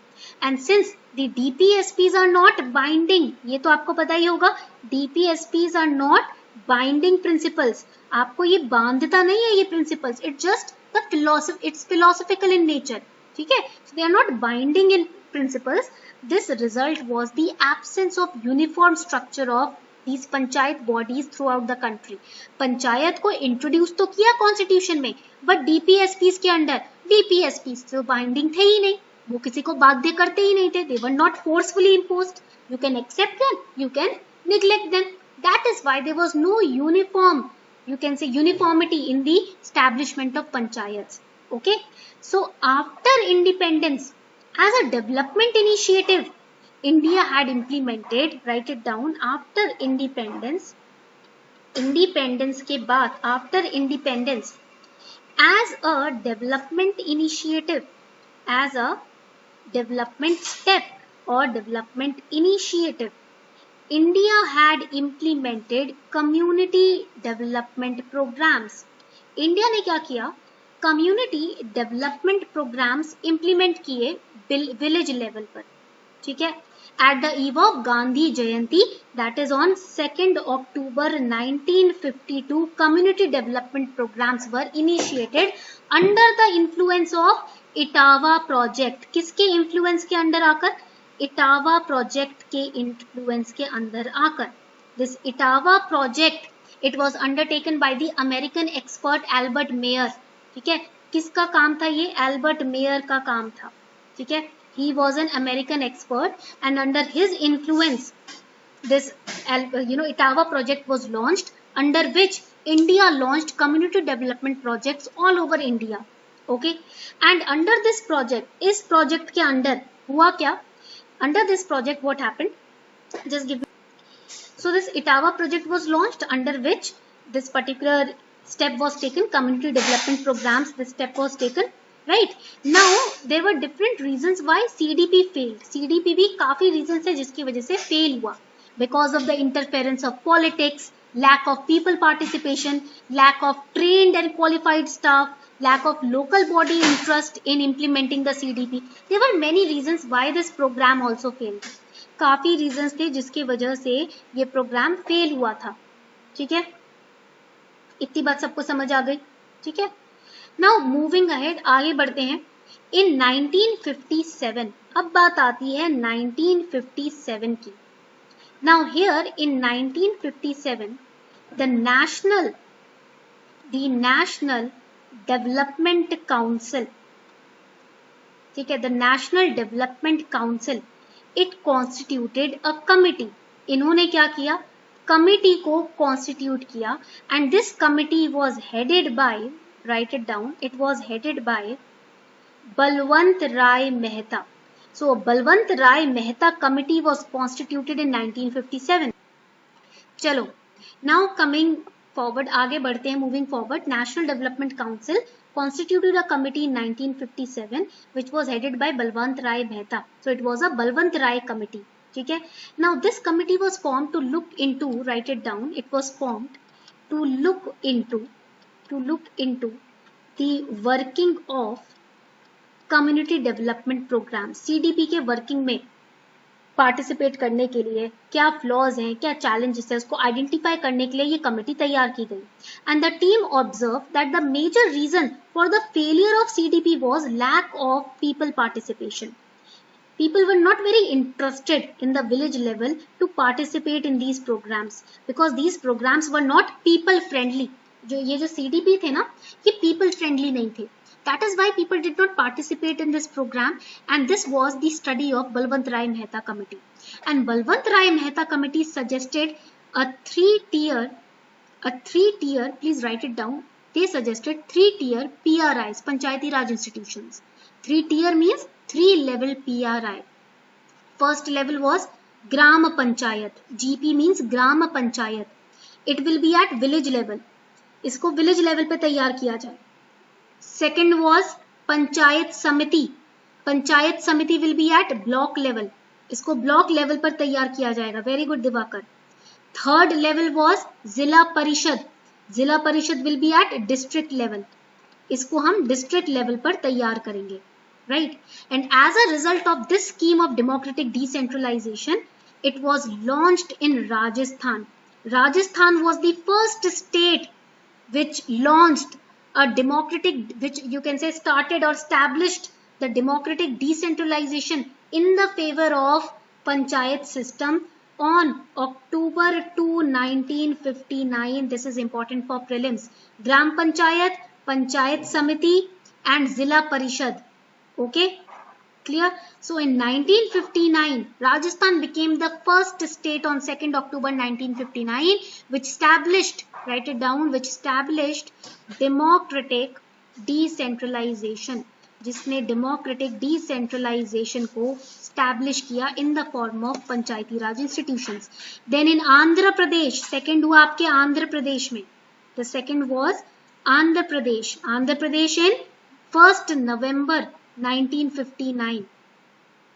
And since the DPSPs are not binding, ये तो आपको पता ही होगा, DPSPs are not binding principles. आपको ये बांधता नहीं है ये principles. It's just the philosophy. It's philosophical in nature. ठीक है? So they are not binding in principles. This result was the absence of uniform structure of these panchayat bodies throughout the country. Panchayat को introduce तो किया constitution में, but DPSPs के under DPSPs तो binding थे ही नहीं. वो किसी को बाध्य करते ही नहीं थे. They were not forcefully imposed. You can accept them, you can neglect them. That is why there was no uniform, you can say uniformity in the establishment of panchayats. Okay. So after independence, as a development initiative, India had implemented, write it down, after independence, independence के बाद, after independence, as a development initiative, as a development step or development initiative, India had implemented community development programs. India ने क्या किया? Community development programs implement किए village level पर. ठीक है? At the eve of Gandhi Jayanti, that is on 2nd October 1952, community development programs were initiated under the influence of Etawah project. किसके influence के अंदर आकर? Etawah project के influence के अंदर आकर. This Etawah project, it was undertaken by the American expert Albert Mayer. ठीक है? किसका काम था ये? Albert Mayer का काम था. ठीक है? He was an American expert, and under his influence, this Etawah project was launched, under which India launched community development projects all over India. Okay, and under this project, इस project के अंदर हुआ क्या? Under this project, what happened? Just give me. So this Etawah project was launched, under which this particular step was taken. Community development programs. This step was taken. Right. Now there were different reasons why CDP failed. CDP भी काफी reasons है जिसकी वजह से fail हुआ. Because of the interference of politics, lack of people participation, lack of trained and qualified staff, lack of local body interest in implementing the CDP. There were many reasons why this program also failed. काफी reasons थे जिसकी वजह से ये program fail हुआ था. ठीक है? इतनी बात सबको समझ आ गई? ठीक है? Now moving ahead, आगे बढ़ते हैं. In 1957, अब बात आती है 1957 की. Now here in 1957, the National Development Council, ठीक है, the National Development Council, it constituted a committee. इन्होंने क्या किया? Committee को constitute किया, and this committee was headed by, write it down, it was headed by Balwant Rai Mehta. So Balwant Rai Mehta committee was constituted in 1957. चलो, now coming forward, आगे बढ़ते हैं, moving forward. National Development Council constituted a committee in 1957 which was headed by Balwant Rai Mehta. So it was a Balwant Rai committee. ठीक है? Now this committee was formed to look into, write it down, it was formed to look into the working of community development program. CDP के working में participate करने के लिए क्या flaws हैं, क्या challenges हैं, उसको identify करने के लिए ये committee तैयार की गई. And the team observed that the major reason for the failure of CDP was lack of people participation. People were not very interested in the village level to participate in these programs because these programs were not people friendly. ये जो CDP थे ना, ये people friendly नहीं थे. That is why people did not participate in this program, and this was the study of Balwant Rai Mehta committee. And Balwant Rai Mehta committee suggested a three-tier, please write it down. They suggested 3-tier PRIs, Panchayati Raj institutions. 3-tier means 3-level PRI. First level was Gram Panchayat. GP means Gram Panchayat. It will be at village level. इसको village level पे तैयार किया जाए. Second was Panchayat Samiti will be at block level, इसको block level पर तैयार किया जाएगा. Very good Diwakar. Third level was Zila Parishad will be at district level, इसको हम डिस्ट्रिक्ट लेवल पर तैयार करेंगे. right? And as a result of this scheme of democratic decentralization, it was launched in Rajasthan. Rajasthan was the first state which launched a democratic, which you can say started or established the democratic decentralization in the favor of panchayat system on October 2, 1959. This is important for prelims. Gram Panchayat, Panchayat Samiti and Zilla Parishad. Okay, clear? So in 1959, Rajasthan became the first state on 2nd October 1959 which established, write it down, which established democratic decentralization, जिसने democratic decentralization को establish किया in the form of Panchayati Raj institutions. Then in Andhra Pradesh, second हुआ आपके आंध्र प्रदेश में, the second was Andhra Pradesh in 1st November 1959.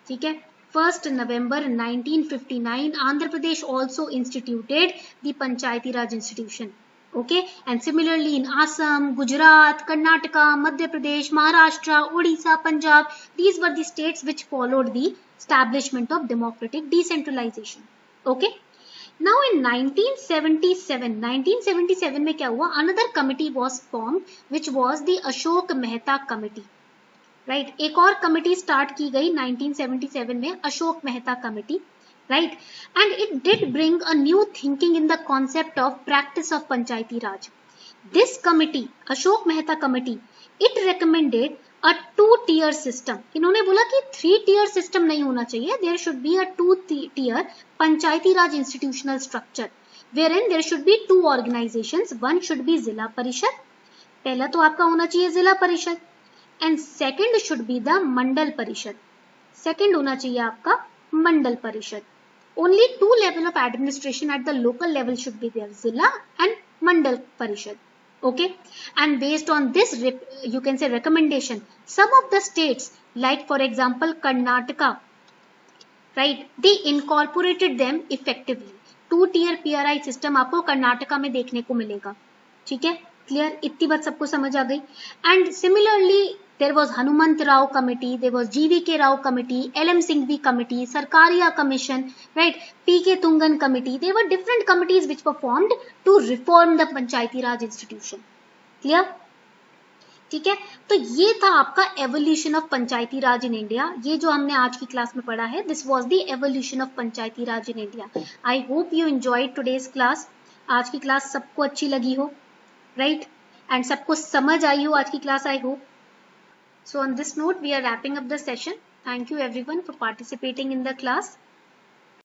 ठीक है, 1st November 1959 Andhra Pradesh also instituted the Panchayati Raj institution. Okay, and similarly in Assam, Gujarat, Karnataka, Madhya Pradesh, Maharashtra, Odisha, Punjab, these were the states which followed the establishment of democratic decentralization. Okay, now in 1977 में क्या हुआ, another committee was formed which was the Ashok Mehta Committee. Right, एक और committee start की गई 1977 में, Ashok Mehta committee. Right, and it did bring a new thinking in the concept of practice of Panchayati Raj. This committee, Ashok Mehta committee, it recommended a 2-tier system. इन्होंने बोला कि 3-tier system नहीं होना चाहिए, there should be a 2-tier Panchayati Raj institutional structure wherein there should be 2 organizations. One should be जिला परिषद, पहला तो आपका होना चाहिए जिला परिषद, and second should be the मंडल परिषद, second होना चाहिए आपका मंडल परिषद. Only 2 level of administration at the local level should be there, जिला and मंडल परिषद. Okay, and based on this you can say recommendation, some of the states like for example Karnataka, right, they incorporated them effectively. 2-tier PRI system आपको कर्नाटका में देखने को मिलेगा. ठीक है, clear, इतनी बात सबको समझ आ गई. And similarly there was Hanumant Rao committee, there was GVK Rao committee, LM Singhvi committee, Sarkaria commission, right, PK Tungan committee. There were different committees which were formed to reform the Panchayati Raj institution. Clear? ठीक है, तो ये था आपका evolution of Panchayati Raj in India. ये जो हमने आज की क्लास में पढ़ा है, this was the evolution of Panchayati Raj in India. I hope you enjoyed today's class. आज की क्लास सबको अच्छी लगी हो, राइट, एंड सबको समझ आई हो आज की class, I hope. So on this note, we are wrapping up the session. Thank you everyone for participating in the class.